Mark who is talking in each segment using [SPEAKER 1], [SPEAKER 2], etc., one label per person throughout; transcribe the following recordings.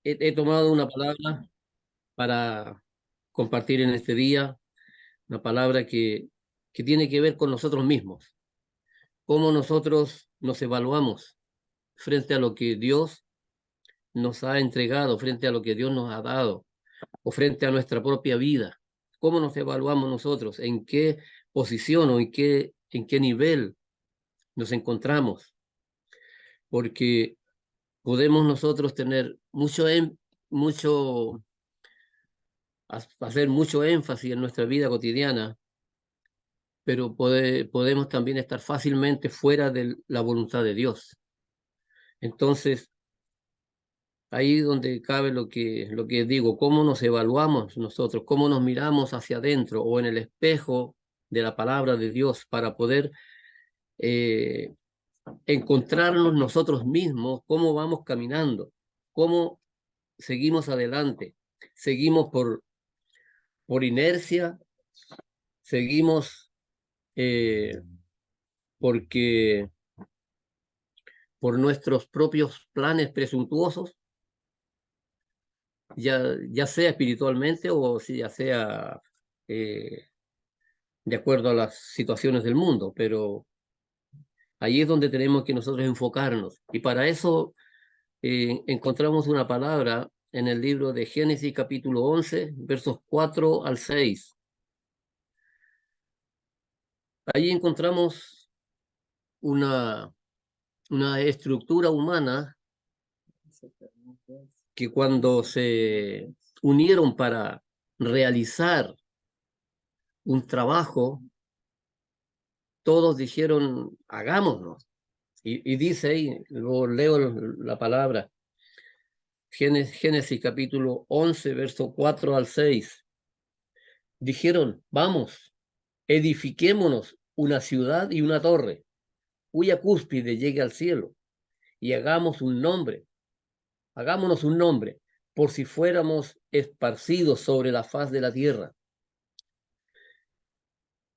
[SPEAKER 1] he tomado una palabra para compartir en este día, una palabra que tiene que ver con nosotros mismos, cómo nosotros nos evaluamos frente a lo que Dios nos ha entregado, frente a lo que Dios nos ha dado, o frente a nuestra propia vida. ¿Cómo nos evaluamos nosotros? ¿En qué posición o en qué nivel nos encontramos? Porque podemos nosotros tener mucho, hacer mucho énfasis en nuestra vida cotidiana, pero podemos también estar fácilmente fuera de la voluntad de Dios. Entonces, ahí es donde cabe lo que digo, cómo nos evaluamos nosotros, cómo nos miramos hacia adentro o en el espejo de la palabra de Dios para poder eh, encontrarnos nosotros mismos, cómo vamos caminando, cómo seguimos adelante, seguimos por inercia, seguimos porque por nuestros propios planes presuntuosos, ya sea espiritualmente o si ya sea eh, de acuerdo a las situaciones del mundo, pero ahí es donde tenemos que nosotros enfocarnos. Y para eso encontramos una palabra en el libro de Génesis capítulo 11 versos 4 al 6. Ahí encontramos una, una estructura humana que cuando se unieron para realizar un trabajo, todos dijeron, hagámoslo. Y dice ahí, luego leo la palabra, Génesis capítulo 11, verso 4 al 6. Dijeron, vamos, edifiquémonos una ciudad y una torre, cuya cúspide llegue al cielo, y hagámonos un nombre, por si fuéramos esparcidos sobre la faz de la tierra.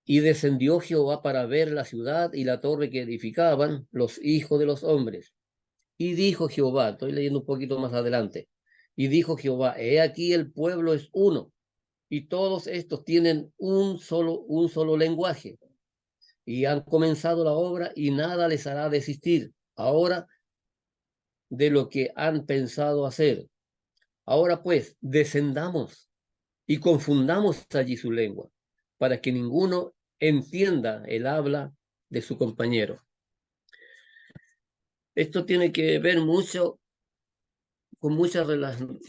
[SPEAKER 1] Y descendió Jehová para ver la ciudad y la torre que edificaban los hijos de los hombres. Y dijo Jehová, estoy leyendo un poquito más adelante, y dijo Jehová, he aquí el pueblo es uno, y todos estos tienen un solo lenguaje, y han comenzado la obra, y nada les hará desistir ahora de lo que han pensado hacer. Ahora pues, descendamos y confundamos allí su lengua, para que ninguno entienda el habla de su compañero. Esto tiene que ver mucho con mucha relación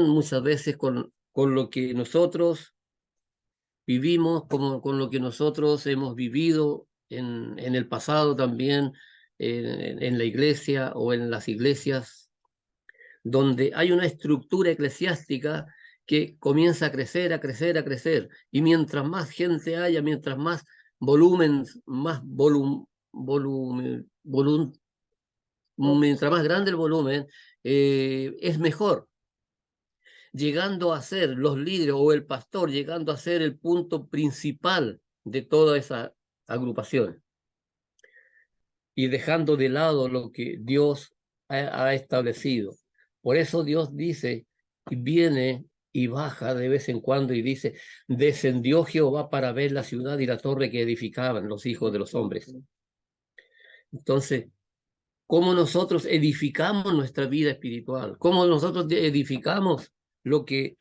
[SPEAKER 1] muchas veces con lo que nosotros vivimos, como con lo que nosotros hemos vivido en el pasado también, en la iglesia o en las iglesias, donde hay una estructura eclesiástica que comienza a crecer, a crecer, a crecer, y mientras más gente haya, mientras más volumen, volumen, mientras más grande el volumen, es mejor, llegando a ser los líderes o el pastor, llegando a ser el punto principal de toda esa agrupación y dejando de lado lo que Dios ha establecido. Por eso Dios dice, y viene y baja de vez en cuando y dice, descendió Jehová para ver la ciudad y la torre que edificaban los hijos de los hombres. Entonces, cómo nosotros edificamos nuestra vida espiritual, cómo nosotros edificamos lo que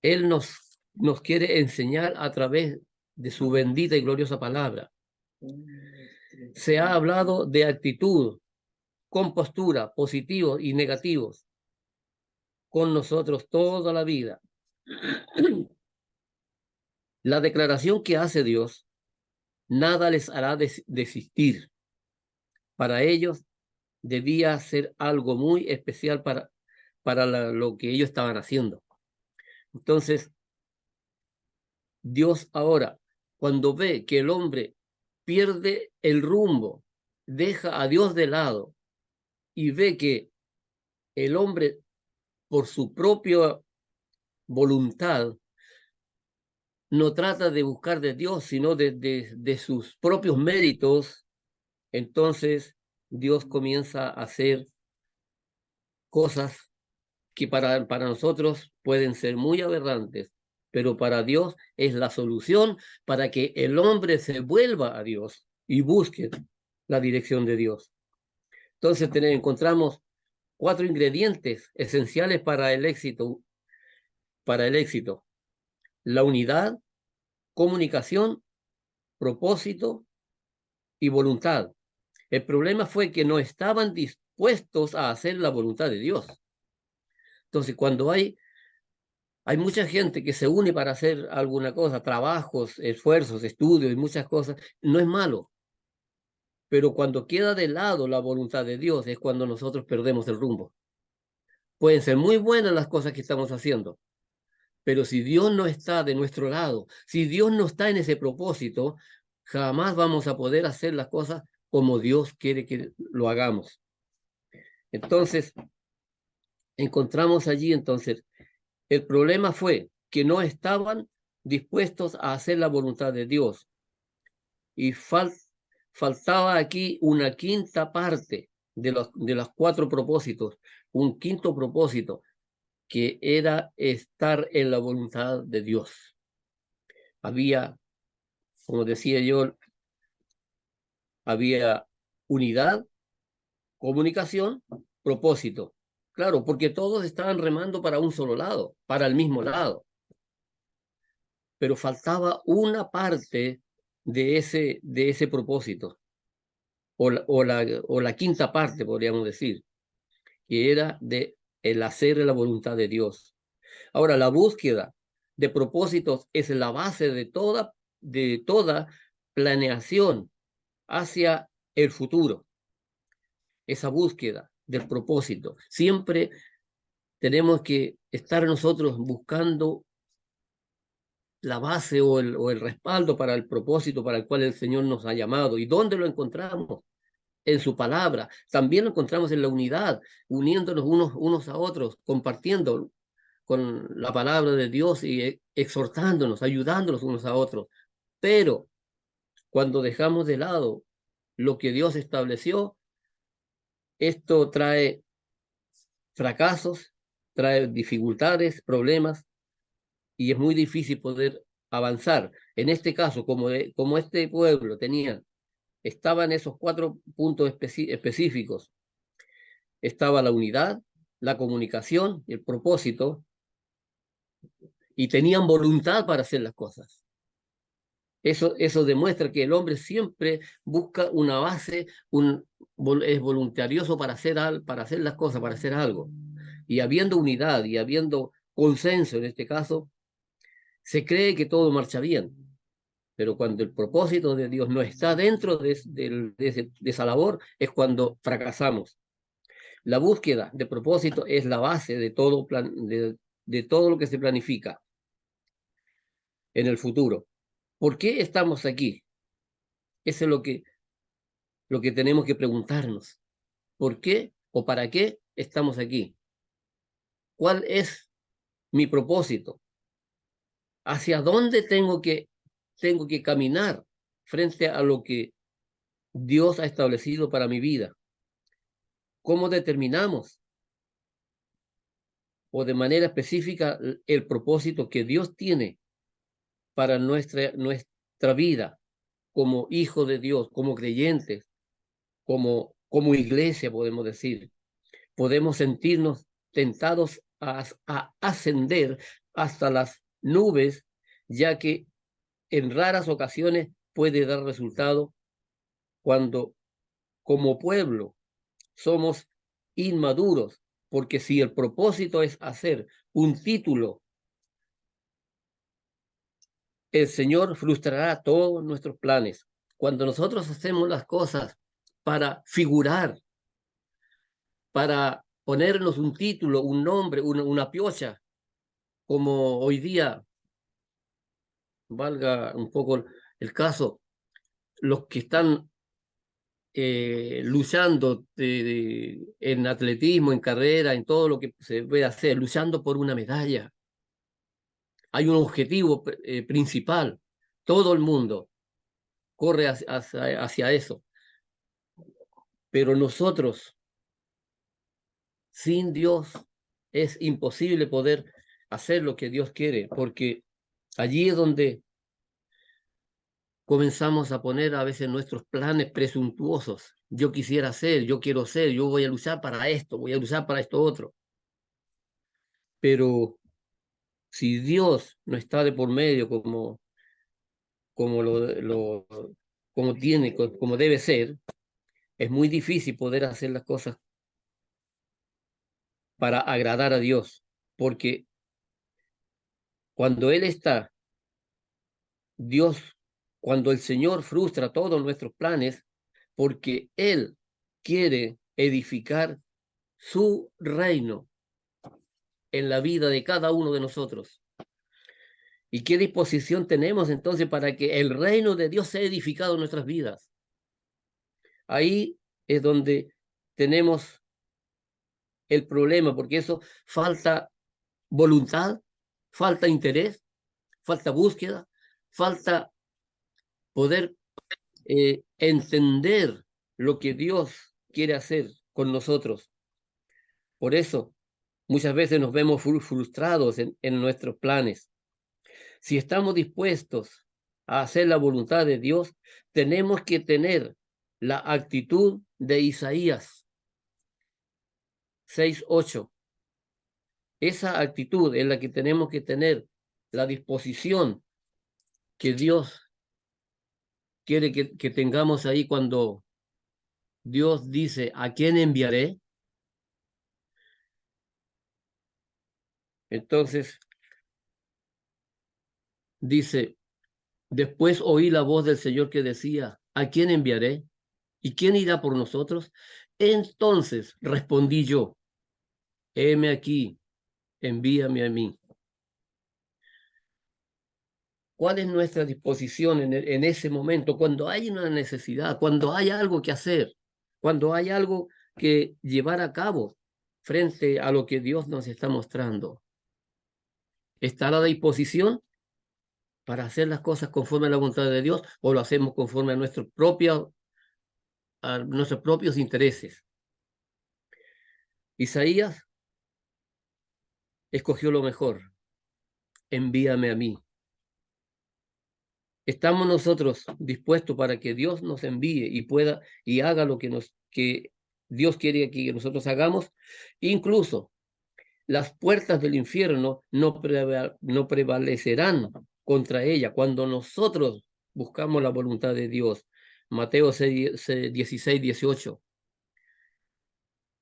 [SPEAKER 1] Él nos quiere enseñar a través de su bendita y gloriosa palabra. Se ha hablado de actitud, compostura, positivos y negativos, con nosotros toda la vida. La declaración que hace Dios, nada les hará desistir. Para ellos debía ser algo muy especial para lo que ellos estaban haciendo. Entonces, Dios ahora, cuando ve que el hombre pierde el rumbo, deja a Dios de lado y ve que el hombre, por su propia voluntad, no trata de buscar de Dios, sino de sus propios méritos, entonces Dios comienza a hacer cosas que para nosotros pueden ser muy aberrantes, pero para Dios es la solución para que el hombre se vuelva a Dios y busque la dirección de Dios. Entonces encontramos 4 ingredientes esenciales para el éxito. Para el éxito: la unidad, comunicación, propósito y voluntad. El problema fue que no estaban dispuestos a hacer la voluntad de Dios. Entonces, cuando hay mucha gente que se une para hacer alguna cosa, trabajos, esfuerzos, estudios y muchas cosas, no es malo. Pero cuando queda de lado la voluntad de Dios es cuando nosotros perdemos el rumbo. Pueden ser muy buenas las cosas que estamos haciendo, pero si Dios no está de nuestro lado, si Dios no está en ese propósito, jamás vamos a poder hacer las cosas como Dios quiere que lo hagamos. Entonces, encontramos allí, el problema fue que no estaban dispuestos a hacer la voluntad de Dios. Y faltaba aquí una quinta parte de los 4 propósitos, un quinto propósito, que era estar en la voluntad de Dios. Había, como decía yo, había unidad, comunicación, propósito. Claro, porque todos estaban remando para un solo lado, para el mismo lado. Pero faltaba una parte de ese propósito, o la quinta parte, podríamos decir, que era de el hacer la voluntad de Dios. Ahora, la búsqueda de propósitos es la base de toda planeación hacia el futuro. Esa búsqueda del propósito. Siempre tenemos que estar nosotros buscando la base o el respaldo para el propósito para el cual el Señor nos ha llamado. ¿Y dónde lo encontramos? En su palabra. También lo encontramos en la unidad, uniéndonos unos a otros, compartiendo con la palabra de Dios y exhortándonos, ayudándonos unos a otros. Pero cuando dejamos de lado lo que Dios estableció, esto trae fracasos, trae dificultades, problemas, y es muy difícil poder avanzar. En este caso, como este pueblo estaban esos 4 puntos específicos, estaba la unidad, la comunicación, el propósito, y tenían voluntad para hacer las cosas. Eso demuestra que el hombre siempre busca una base, es voluntarioso para hacer las cosas, para hacer algo. Y habiendo unidad y habiendo consenso en este caso, se cree que todo marcha bien. Pero cuando el propósito de Dios no está dentro de esa labor, es cuando fracasamos. La búsqueda de propósito es la base de todo lo que se planifica en el futuro. ¿Por qué estamos aquí? Eso es lo que tenemos que preguntarnos. ¿Por qué o para qué estamos aquí? ¿Cuál es mi propósito? ¿Hacia dónde tengo que caminar frente a lo que Dios ha establecido para mi vida? ¿Cómo determinamos o de manera específica el propósito que Dios tiene para nuestra vida como hijo de Dios, como creyentes, como iglesia, podemos decir? Podemos sentirnos tentados a ascender hasta las nubes, ya que en raras ocasiones puede dar resultado cuando como pueblo somos inmaduros, porque si el propósito es hacer un título, el Señor frustrará todos nuestros planes. Cuando nosotros hacemos las cosas para figurar, para ponernos un título, un nombre, una piocha, como hoy día, valga un poco el caso, los que están luchando en atletismo, en carrera, en todo lo que se puede hacer, luchando por una medalla. Hay un objetivo principal. Todo el mundo corre hacia eso. Pero nosotros Sin Dios es imposible poder hacer lo que Dios quiere, porque allí es donde comenzamos a poner a veces nuestros planes presuntuosos. Yo quisiera ser, yo quiero ser, yo voy a luchar para esto, voy a luchar para esto otro. Pero si Dios no está de por medio como como tiene, como debe ser, es muy difícil poder hacer las cosas para agradar a Dios, porque cuando Él está, Dios, cuando el Señor frustra todos nuestros planes, porque Él quiere edificar su reino en la vida de cada uno de nosotros. ¿Y qué disposición tenemos entonces para que el reino de Dios sea edificado en nuestras vidas? Ahí es donde tenemos el problema, porque eso falta voluntad, falta interés, falta búsqueda, falta poder entender lo que Dios quiere hacer con nosotros. Por eso muchas veces nos vemos frustrados en nuestros planes. Si estamos dispuestos a hacer la voluntad de Dios, tenemos que tener la actitud de Isaías 6:8. Esa actitud es la que tenemos que tener, la disposición que Dios quiere que tengamos ahí cuando Dios dice, ¿a quién enviaré? Entonces dice, después oí la voz del Señor que decía, ¿a quién enviaré? ¿Y quién irá por nosotros? Entonces respondí yo, heme aquí, envíame a mí. ¿Cuál es nuestra disposición en ese momento? Cuando hay una necesidad, cuando hay algo que hacer, cuando hay algo que llevar a cabo frente a lo que Dios nos está mostrando. ¿Está a la disposición para hacer las cosas conforme a la voluntad de Dios o lo hacemos conforme a nuestros propios intereses? Isaías escogió lo mejor. Envíame a mí. ¿Estamos nosotros dispuestos para que Dios nos envíe y pueda y haga lo que Dios quiere que nosotros hagamos? Incluso las puertas del infierno no prevalecerán contra ella cuando nosotros buscamos la voluntad de Dios. Mateo 16:18.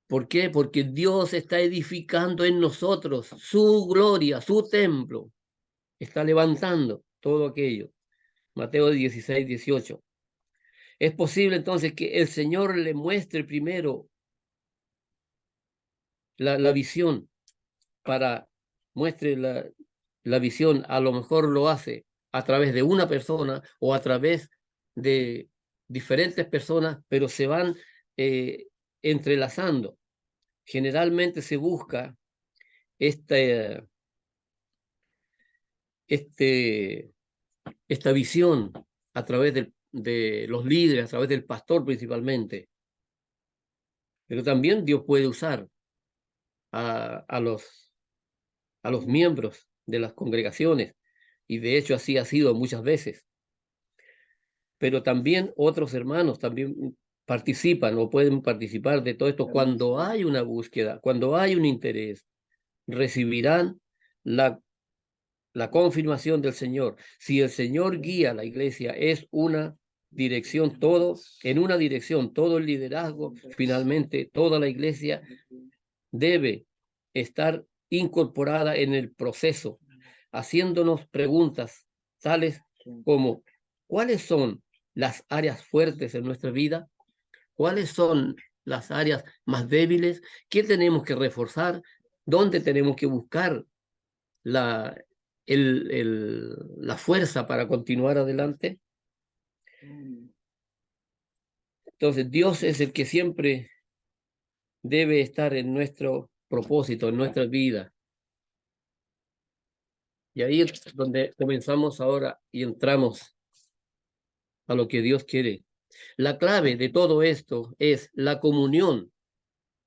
[SPEAKER 1] ¿Por qué? Porque Dios está edificando en nosotros su gloria, su templo. Está levantando todo aquello. Mateo 16:18. Es posible entonces que el Señor le muestre primero la visión para muestre la visión, a lo mejor lo hace a través de una persona o a través de diferentes personas, pero se van entrelazando. Generalmente se busca este, este, esta visión a través de los líderes, a través del pastor principalmente, pero también Dios puede usar a, a los, a los miembros de las congregaciones, y de hecho así ha sido muchas veces. Pero también otros hermanos también participan o pueden participar de todo esto cuando hay una búsqueda, cuando hay un interés, recibirán la, la confirmación del Señor. Si el Señor guía a la iglesia, es una dirección, en una dirección, todo el liderazgo, finalmente toda la iglesia debe estar incorporada en el proceso, haciéndonos preguntas tales como, ¿cuáles son las áreas fuertes en nuestra vida? ¿Cuáles son las áreas más débiles? ¿Qué tenemos que reforzar? ¿Dónde tenemos que buscar la, la fuerza para continuar adelante? Entonces, Dios es el que siempre debe estar en nuestro propósito, en nuestra vida. Y ahí es donde comenzamos ahora y entramos a lo que Dios quiere. La clave de todo esto es la comunión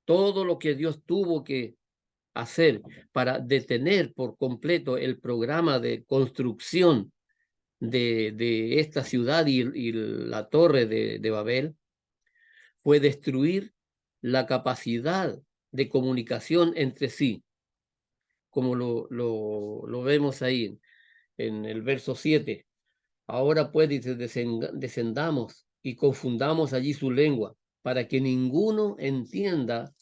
[SPEAKER 1] todo lo que Dios tuvo que hacer para detener por completo el programa de construcción de esta ciudad y la torre de Babel, fue destruir la capacidad de comunicación entre sí, como lo vemos ahí en el verso 7. Ahora pues dice, descendamos y confundamos allí su lengua, para que ninguno entienda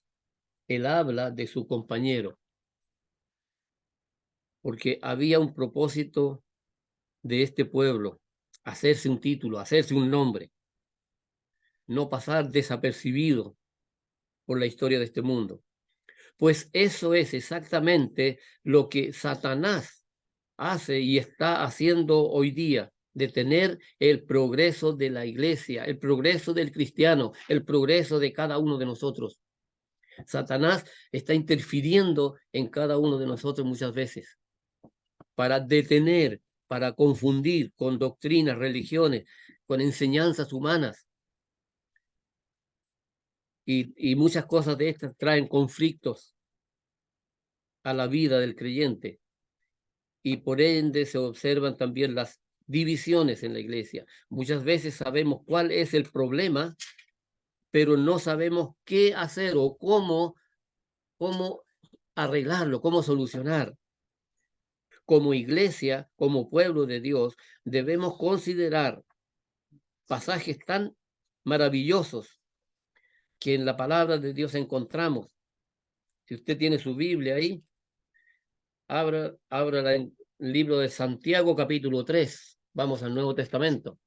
[SPEAKER 1] el habla de su compañero, porque había un propósito de este pueblo, hacerse un título, hacerse un nombre, no pasar desapercibido por la historia de este mundo. Pues eso es exactamente lo que Satanás hace y está haciendo hoy día: detener el progreso de la iglesia, el progreso del cristiano, el progreso de cada uno de nosotros. Satanás está interfiriendo en cada uno de nosotros muchas veces para detener, para confundir con doctrinas, religiones, con enseñanzas humanas. Y muchas cosas de estas traen conflictos a la vida del creyente. Y por ende se observan también las divisiones en la iglesia. Muchas veces sabemos cuál es el problema, pero no sabemos qué hacer o cómo arreglarlo, cómo solucionar. Como iglesia, como pueblo de Dios, debemos considerar pasajes tan maravillosos que en la palabra de Dios encontramos. Si usted tiene su Biblia ahí, ábrala en el libro de Santiago capítulo 3. Vamos al Nuevo Testamento.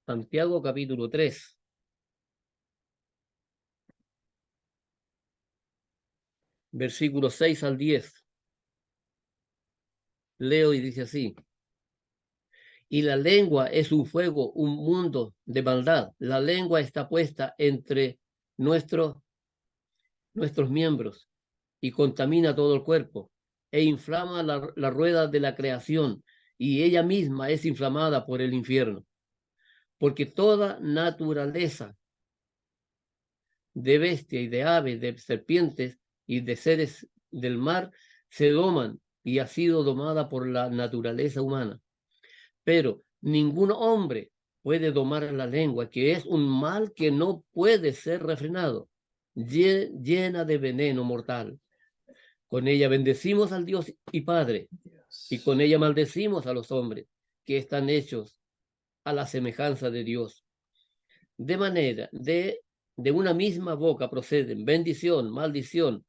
[SPEAKER 1] Santiago capítulo 3, versículos 6 al 10. Leo y dice así: y la lengua es un fuego, un mundo de maldad. La lengua está puesta entre nuestros miembros y contamina todo el cuerpo e inflama la rueda de la creación, y ella misma es inflamada por el infierno. Porque toda naturaleza de bestia y de ave, de serpientes y de seres del mar se doman y ha sido domada por la naturaleza humana. Pero ningún hombre puede domar la lengua, que es un mal que no puede ser refrenado, llena de veneno mortal. Con ella bendecimos al Dios y Padre, y con ella maldecimos a los hombres que están hechos a la semejanza de Dios. De manera, de una misma boca proceden bendición, maldición.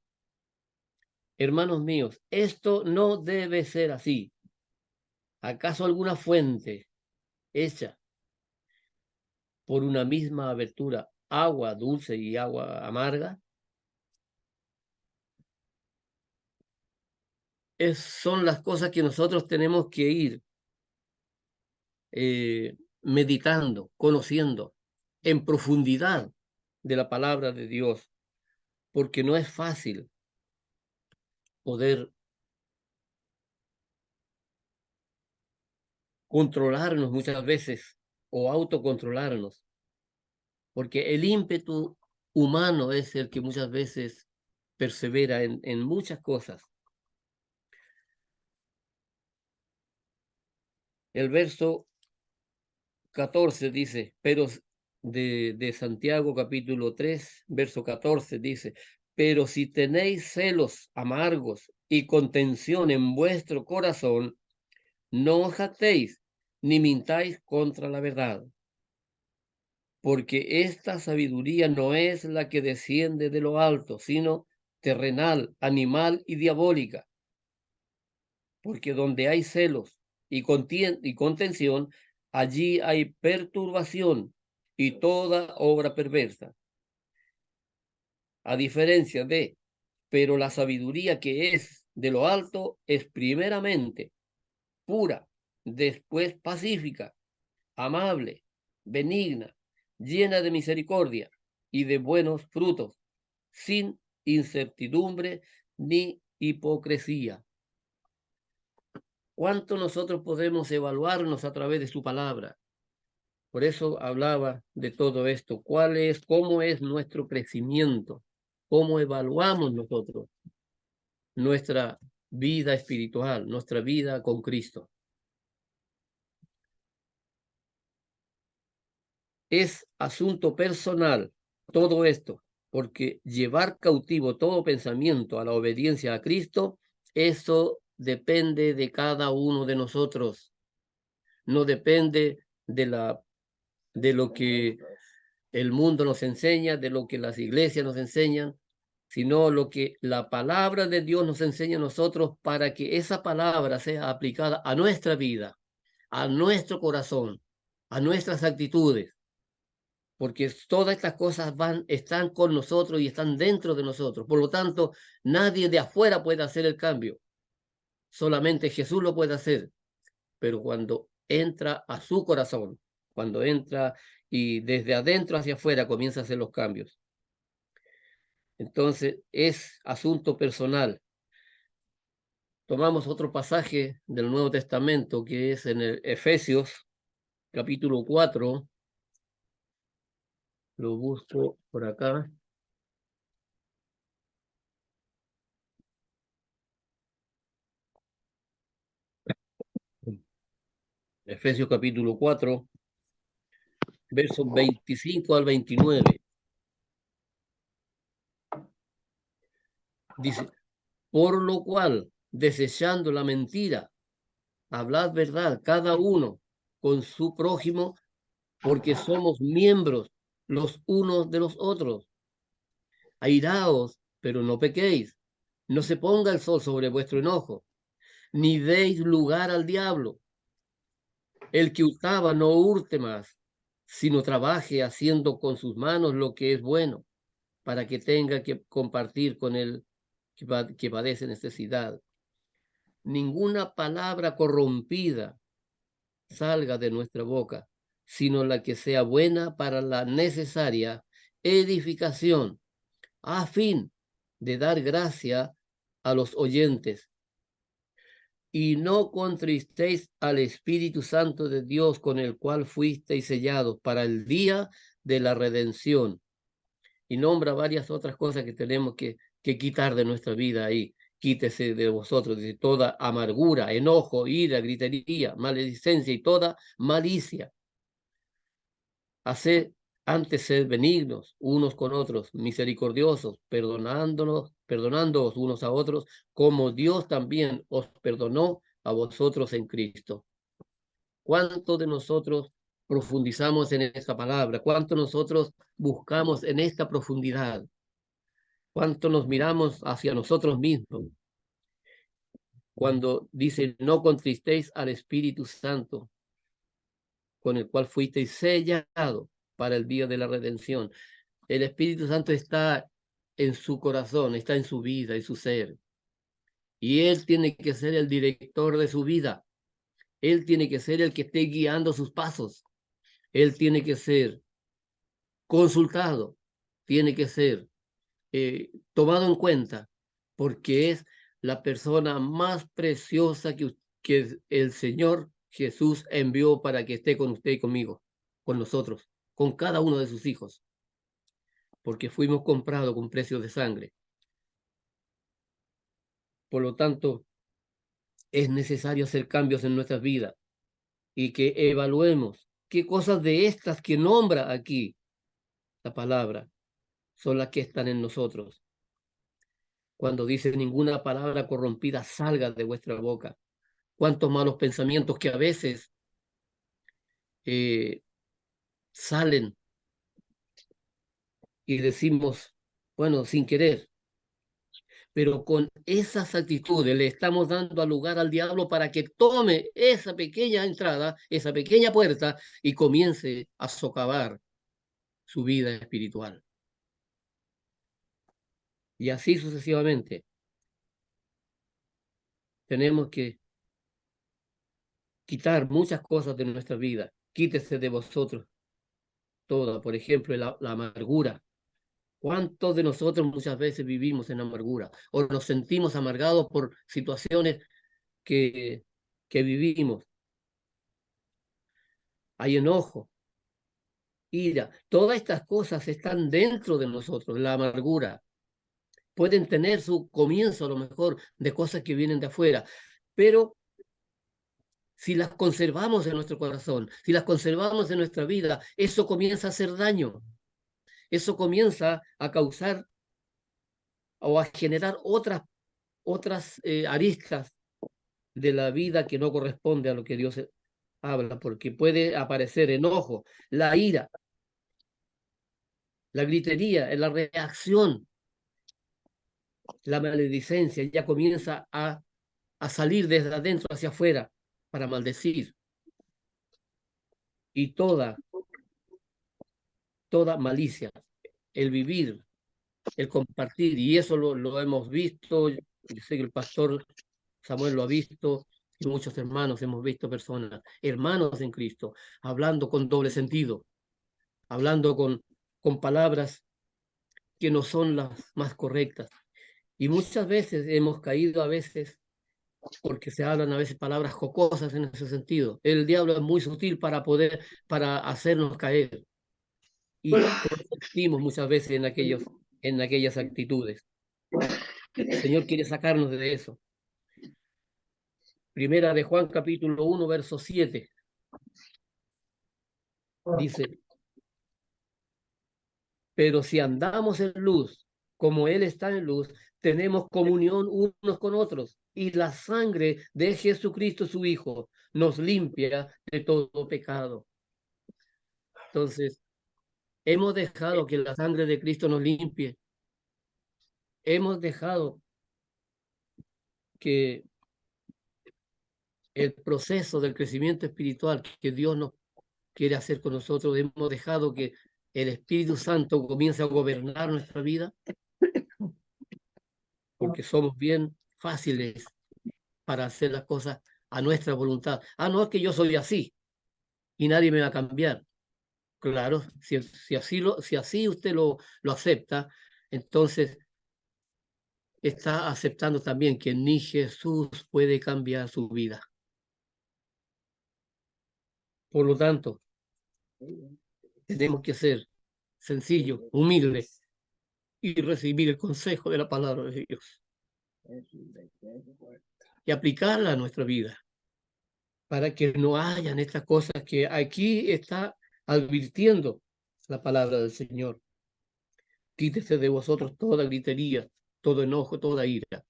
[SPEAKER 1] Hermanos míos, esto no debe ser así. ¿Acaso alguna fuente hecha por una misma abertura, agua dulce y agua amarga? Son las cosas que nosotros tenemos que ir meditando, conociendo en profundidad de la palabra de Dios, porque no es fácil poder controlarnos muchas veces o autocontrolarnos, porque el ímpetu humano es el que muchas veces persevera en muchas cosas. El verso 14 dice, pero de Santiago capítulo 3, verso 14 dice, pero si tenéis celos amargos y contención en vuestro corazón, no os jactéis ni mintáis contra la verdad, porque esta sabiduría no es la que desciende de lo alto, sino terrenal, animal y diabólica. Porque donde hay celos y contención, allí hay perturbación y toda obra perversa. A diferencia pero la sabiduría que es de lo alto es primeramente pura, después pacífica, amable, benigna, llena de misericordia y de buenos frutos, sin incertidumbre ni hipocresía. ¿Cuánto nosotros podemos evaluarnos a través de su palabra? Por eso hablaba de todo esto. ¿Cómo es nuestro crecimiento? cómo evaluamos nosotros nuestra vida espiritual, nuestra vida con Cristo. Es asunto personal todo esto, porque llevar cautivo todo pensamiento a la obediencia a Cristo, eso depende de cada uno de nosotros. No depende de lo que el mundo nos enseña, de lo que las iglesias nos enseñan, sino lo que la palabra de Dios nos enseña a nosotros para que esa palabra sea aplicada a nuestra vida, a nuestro corazón, a nuestras actitudes, porque todas estas cosas están con nosotros y están dentro de nosotros. Por lo tanto, nadie de afuera puede hacer el cambio, solamente Jesús lo puede hacer, pero cuando entra a su corazón, cuando entra y desde adentro hacia afuera comienza a hacer los cambios. Entonces, es asunto personal. Tomamos otro pasaje del Nuevo Testamento que es en el Efesios capítulo 4. Lo busco por acá. Efesios capítulo 4, versos 25 al 29. Dice, por lo cual, desechando la mentira, hablad verdad cada uno con su prójimo, porque somos miembros los unos de los otros. Airaos, pero no pequéis. No se ponga el sol sobre vuestro enojo, ni deis lugar al diablo. El que hurtaba no hurte más, sino trabaje haciendo con sus manos lo que es bueno, para que tenga que compartir con el que padece necesidad. Ninguna palabra corrompida salga de nuestra boca, sino la que sea buena para la necesaria edificación, a fin de dar gracia a los oyentes. Y no contristéis al Espíritu Santo de Dios, con el cual fuisteis sellados para el día de la redención. Y nombra varias otras cosas que tenemos que quitar de nuestra vida ahí. Quítese de vosotros de toda amargura, enojo, ira, gritería, maledicencia y toda malicia. Haced antes ser benignos unos con otros, misericordiosos, perdonándoos unos a otros, como Dios también os perdonó a vosotros en Cristo. ¿Cuánto de nosotros profundizamos en esta palabra? ¿Cuánto nosotros buscamos en esta profundidad? ¿Cuánto nos miramos hacia nosotros mismos? Cuando dice, no contristéis al Espíritu Santo, con el cual fuisteis sellados para el día de la redención. El Espíritu Santo está en su corazón, está en su vida, en su ser. Y Él tiene que ser el director de su vida. Él tiene que ser el que esté guiando sus pasos. Él tiene que ser consultado, tiene que ser tomado en cuenta, porque es la persona más preciosa que el Señor Jesús envió para que esté con usted y conmigo, con nosotros, con cada uno de sus hijos, porque fuimos comprados con precio de sangre. Por lo tanto, es necesario hacer cambios en nuestras vidas y que evaluemos qué cosas de estas que nombra aquí la palabra son las que están en nosotros. Cuando dice ninguna palabra corrompida salga de vuestra boca. Cuántos malos pensamientos que a veces eh, salen y decimos, bueno, sin querer, pero con esas actitudes le estamos dando lugar al diablo para que tome esa pequeña entrada, esa pequeña puerta y comience a socavar su vida espiritual. Y así sucesivamente. Tenemos que quitar muchas cosas de nuestra vida. Quítese de vosotros toda, por ejemplo, la amargura. ¿Cuántos de nosotros muchas veces vivimos en amargura o nos sentimos amargados por situaciones que, que vivimos? Hay enojo, ira, todas estas cosas están dentro de nosotros, la amargura. pueden tener su comienzo a lo mejor de cosas que vienen de afuera, pero si las conservamos en nuestro corazón, si las conservamos en nuestra vida, eso comienza a hacer daño, eso comienza a causar o a generar otras aristas de la vida que no corresponde a lo que Dios habla, porque puede aparecer enojo, la ira, la gritería, la reacción, la maledicencia, ya comienza a salir desde adentro hacia afuera para maldecir. Y toda malicia, el vivir, el compartir, y eso lo hemos visto, yo sé que el pastor Samuel lo ha visto, y muchos hermanos hemos visto personas, hermanos en Cristo, hablando con doble sentido, hablando con palabras que no son las más correctas. Y muchas veces hemos caído a veces porque se hablan a veces palabras jocosas en ese sentido. El diablo es muy sutil para hacernos caer. Y consistimos muchas veces en aquellas actitudes. El Señor quiere sacarnos de eso. Primera de Juan, capítulo 1, verso 7. Dice, pero si andamos en luz, como Él está en luz, tenemos comunión unos con otros. Y la sangre de Jesucristo, su Hijo, nos limpia de todo pecado. Entonces, hemos dejado que la sangre de Cristo nos limpie. Hemos dejado que el proceso del crecimiento espiritual que Dios nos quiere hacer con nosotros, hemos dejado que el Espíritu Santo comience a gobernar nuestra vida, porque somos bien fáciles para hacer las cosas a nuestra voluntad. Ah, no, es que yo soy así y nadie me va a cambiar. Claro, si así usted lo acepta, entonces está aceptando también que ni Jesús puede cambiar su vida. Por lo tanto, tenemos que ser sencillos, humildes y recibir el consejo de la palabra de Dios y aplicarla a nuestra vida para que no hayan estas cosas que aquí está advirtiendo la palabra del Señor. Quítese de vosotros toda gritería, todo enojo, toda ira.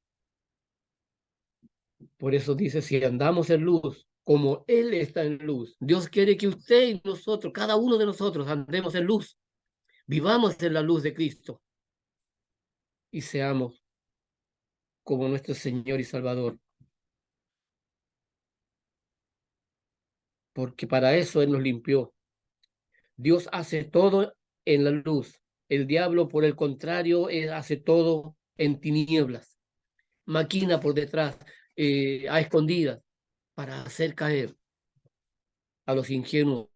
[SPEAKER 1] Por eso dice, si andamos en luz, como Él está en luz, Dios quiere que usted y nosotros, cada uno de nosotros, andemos en luz, vivamos en la luz de Cristo y seamos como nuestro Señor y Salvador. Porque para eso Él nos limpió. Dios hace todo en la luz. El diablo, por el contrario, hace todo en tinieblas. Maquina por detrás, a escondidas, para hacer caer a los ingenuos,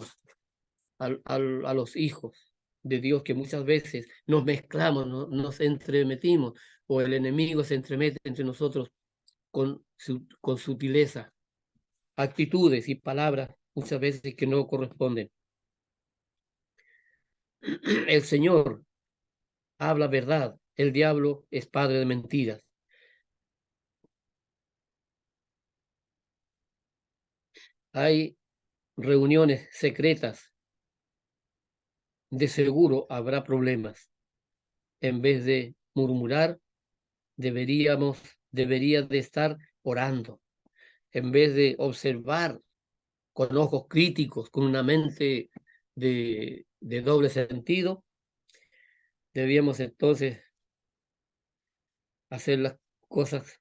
[SPEAKER 1] a los hijos de Dios, que muchas veces nos mezclamos, nos entremetimos, o el enemigo se entremete entre nosotros con sutileza, actitudes y palabras muchas veces que no corresponden. El Señor habla verdad, el diablo es padre de mentiras. Hay reuniones secretas, de seguro habrá problemas. En vez de murmurar, debería de estar orando. En vez de observar con ojos críticos, con una mente de doble sentido, debíamos entonces hacer las cosas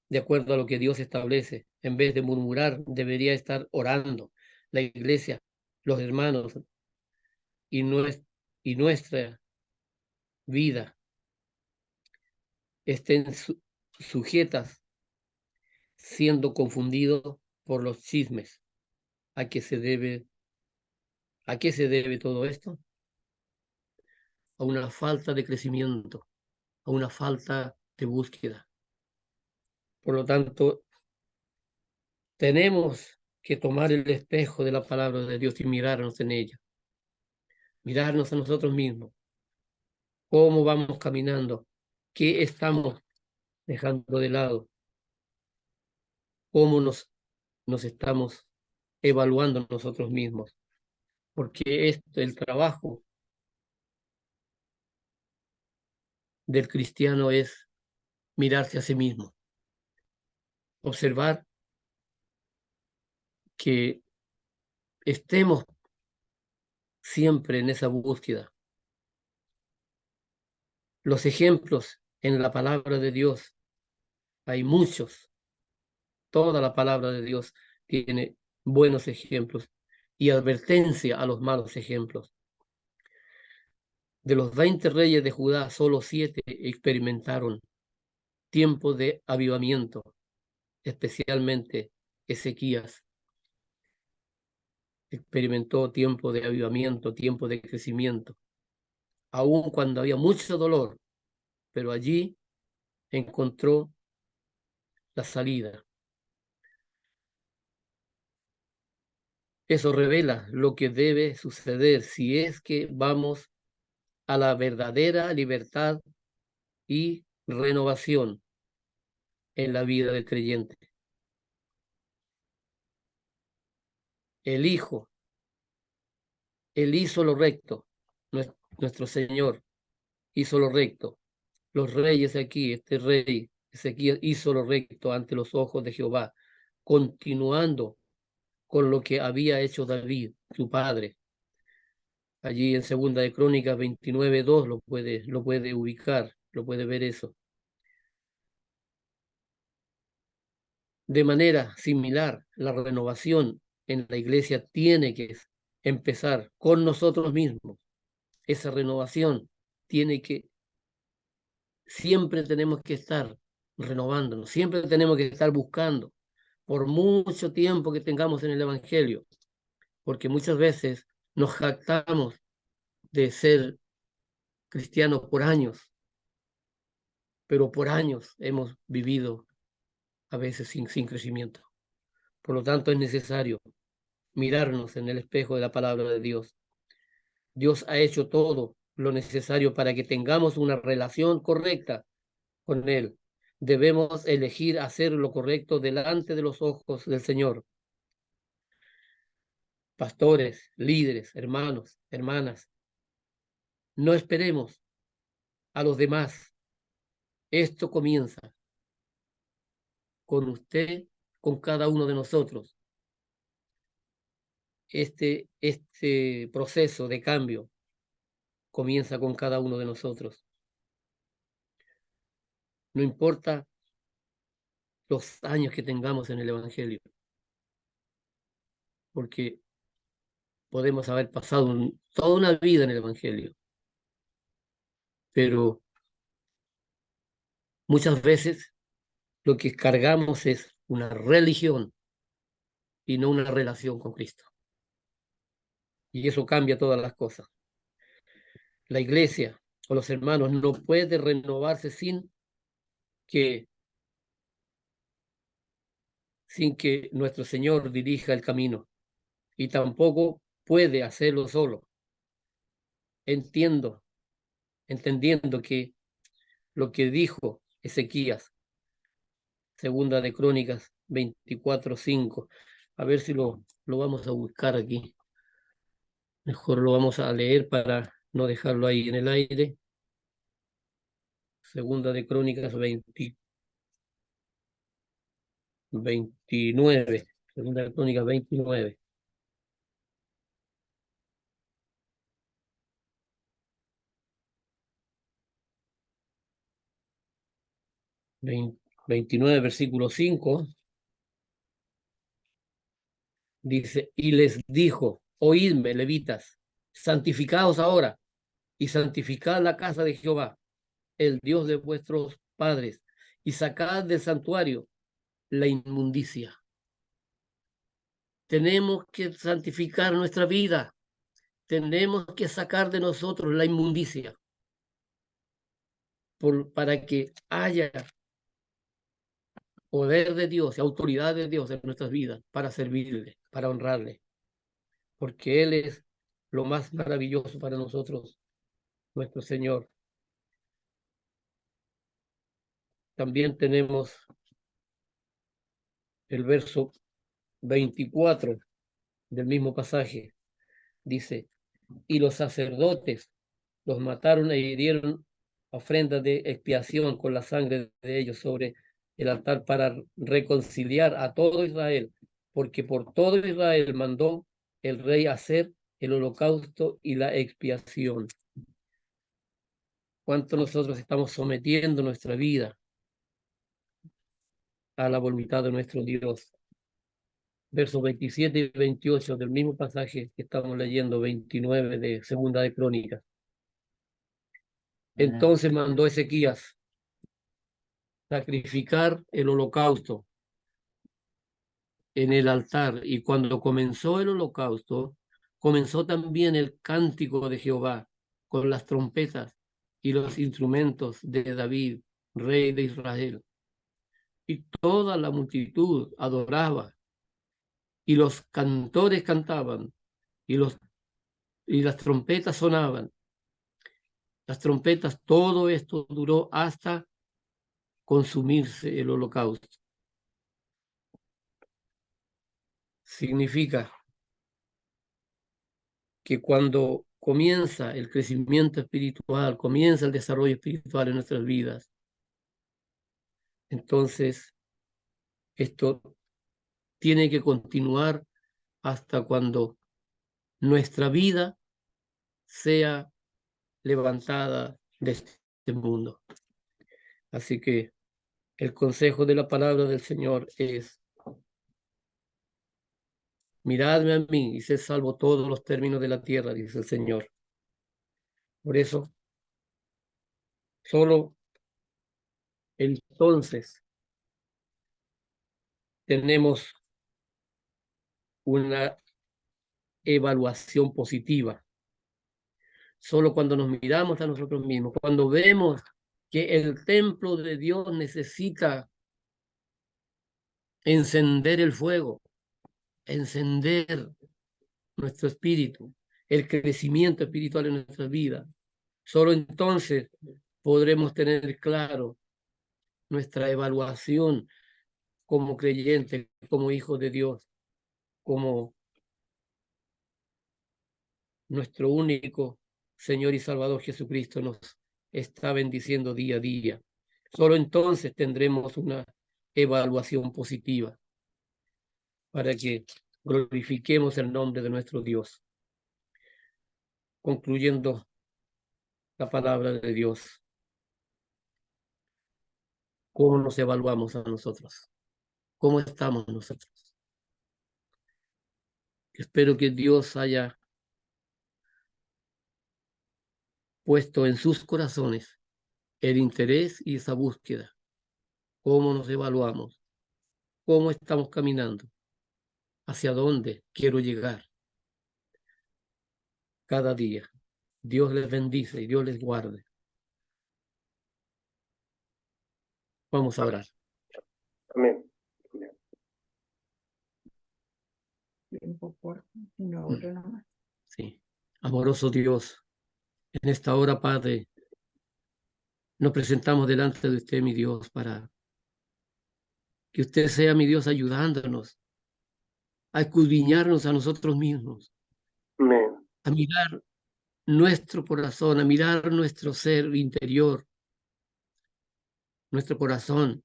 [SPEAKER 1] de acuerdo a lo que Dios establece. En vez de murmurar, debería estar orando. La iglesia, los hermanos y nuestra vida estén sujetas, siendo confundidos por los chismes. ¿A qué se debe, a qué se debe todo esto? A una falta de crecimiento, a una falta de búsqueda. Por lo tanto, tenemos que tomar el espejo de la palabra de Dios y mirarnos en ella, mirarnos a nosotros mismos, cómo vamos caminando, ¿Qué estamos dejando de lado? ¿Cómo nos estamos evaluando nosotros mismos? Porque el trabajo del cristiano es mirarse a sí mismo, observar que estemos siempre en esa búsqueda. Los ejemplos en la palabra de Dios, hay muchos, toda la palabra de Dios tiene buenos ejemplos y advertencia a los malos ejemplos. De los 20 reyes de Judá, solo 7 experimentaron tiempo de avivamiento, especialmente Ezequías experimentó tiempo de avivamiento, tiempo de crecimiento, aun cuando había mucho dolor, pero allí encontró la salida. Eso revela lo que debe suceder si es que vamos a la verdadera libertad y renovación en la vida del creyente. El Hijo, Él hizo lo recto, nuestro Señor hizo lo recto. Los reyes aquí, este rey Ezequiel hizo lo recto ante los ojos de Jehová, continuando con lo que había hecho David, su padre. Allí en Segunda de Crónicas 29:2 lo puede ubicar, lo puede ver eso. De manera similar, la renovación en la iglesia tiene que empezar con nosotros mismos. Esa renovación tiene que, siempre tenemos que estar renovándonos, siempre tenemos que estar buscando, por mucho tiempo que tengamos en el Evangelio, porque muchas veces nos jactamos de ser cristianos por años, pero por años hemos vivido a veces sin crecimiento. Por lo tanto, es necesario mirarnos en el espejo de la palabra de Dios. Dios ha hecho todo lo necesario para que tengamos una relación correcta con Él. Debemos elegir hacer lo correcto delante de los ojos del Señor. Pastores, líderes, hermanos, hermanas, no esperemos a los demás. Esto comienza con usted, con cada uno de nosotros. Este proceso de cambio comienza con cada uno de nosotros. No importa los años que tengamos en el Evangelio, porque podemos haber pasado toda una vida en el Evangelio, pero muchas veces lo que cargamos es una religión y no una relación con Cristo. Y eso cambia todas las cosas. La iglesia o los hermanos no puede renovarse que, sin que nuestro Señor dirija el camino. Y tampoco puede hacerlo solo. Entendiendo que lo que dijo Ezequías, Segunda de Crónicas 24:5, a ver si lo vamos a buscar aquí. Mejor lo vamos a leer para no dejarlo ahí en el aire. Segunda de Crónicas 29. Segunda de Crónicas 29. 29, versículo 5, dice, y les dijo, oídme, levitas, santificaos ahora y santificad la casa de Jehová, el Dios de vuestros padres, y sacad del santuario la inmundicia. Tenemos que santificar nuestra vida, tenemos que sacar de nosotros la inmundicia para que haya poder de Dios y autoridad de Dios en nuestras vidas para servirle, para honrarle, porque Él es lo más maravilloso para nosotros, nuestro Señor. también tenemos el verso 24 del mismo pasaje. Dice, y los sacerdotes los mataron e hirieron ofrendas de expiación con la sangre de ellos sobre el altar para reconciliar a todo Israel, porque por todo Israel mandó el rey hacer el holocausto y la expiación. ¿Cuánto nosotros estamos sometiendo nuestra vida a la voluntad de nuestro Dios? Versos 27 y 28 del mismo pasaje que estamos leyendo, 29 de Segunda de Crónicas. Entonces mandó Ezequías sacrificar el holocausto en el altar, y cuando comenzó el holocausto, comenzó también el cántico de Jehová con las trompetas y los instrumentos de David, rey de Israel. Y toda la multitud adoraba, y los cantores cantaban, y las trompetas sonaban. Las trompetas, todo esto duró hasta consumirse el holocausto. Significa que cuando comienza el crecimiento espiritual, comienza el desarrollo espiritual en nuestras vidas, entonces esto tiene que continuar hasta cuando nuestra vida sea levantada de este mundo. Así que el consejo de la palabra del Señor es: miradme a mí y sed salvo todos los términos de la tierra, dice el Señor. Por eso, solo entonces tenemos una evaluación positiva. Solo cuando nos miramos a nosotros mismos, cuando vemos que el templo de Dios necesita encender el fuego, encender nuestro espíritu, el crecimiento espiritual en nuestra vida, solo entonces podremos tener claro nuestra evaluación como creyentes, como hijos de Dios, como nuestro único Señor y Salvador Jesucristo nos está bendiciendo día a día. Solo entonces tendremos una evaluación positiva para que glorifiquemos el nombre de nuestro Dios. Concluyendo la palabra de Dios, ¿cómo nos evaluamos a nosotros? ¿Cómo estamos nosotros? Espero que Dios haya puesto en sus corazones el interés y esa búsqueda. ¿Cómo nos evaluamos? ¿Cómo estamos caminando? ¿Hacia dónde quiero llegar? Cada día. Dios les bendice y Dios les guarde. Vamos a orar.
[SPEAKER 2] Amén.
[SPEAKER 1] Sí. Amoroso Dios, en esta hora, Padre, nos presentamos delante de usted, mi Dios, para que usted sea, mi Dios, ayudándonos a escudriñarnos a nosotros mismos,
[SPEAKER 2] Amén.
[SPEAKER 1] a mirar nuestro corazón, a mirar nuestro ser interior, nuestro corazón,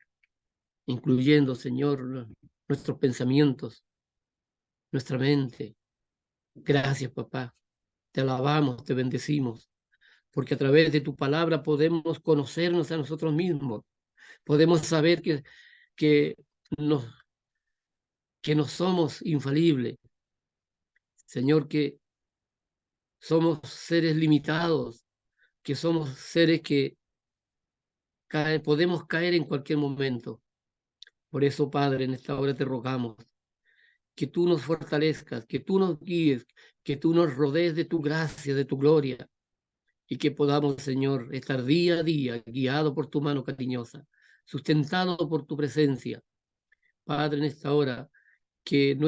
[SPEAKER 1] incluyendo, Señor, nuestros pensamientos, nuestra mente. Gracias, papá. Te alabamos, te bendecimos, porque a través de tu palabra podemos conocernos a nosotros mismos. Podemos saber que nos, que no somos infalibles. Señor, que somos seres limitados, que somos seres que podemos caer en cualquier momento. Por eso, Padre, en esta hora te rogamos que tú nos fortalezcas, que tú nos guíes, que tú nos rodees de tu gracia, de tu gloria, y que podamos, Señor, estar día a día guiado por tu mano cariñosa, sustentado por tu presencia. Padre, en esta hora, que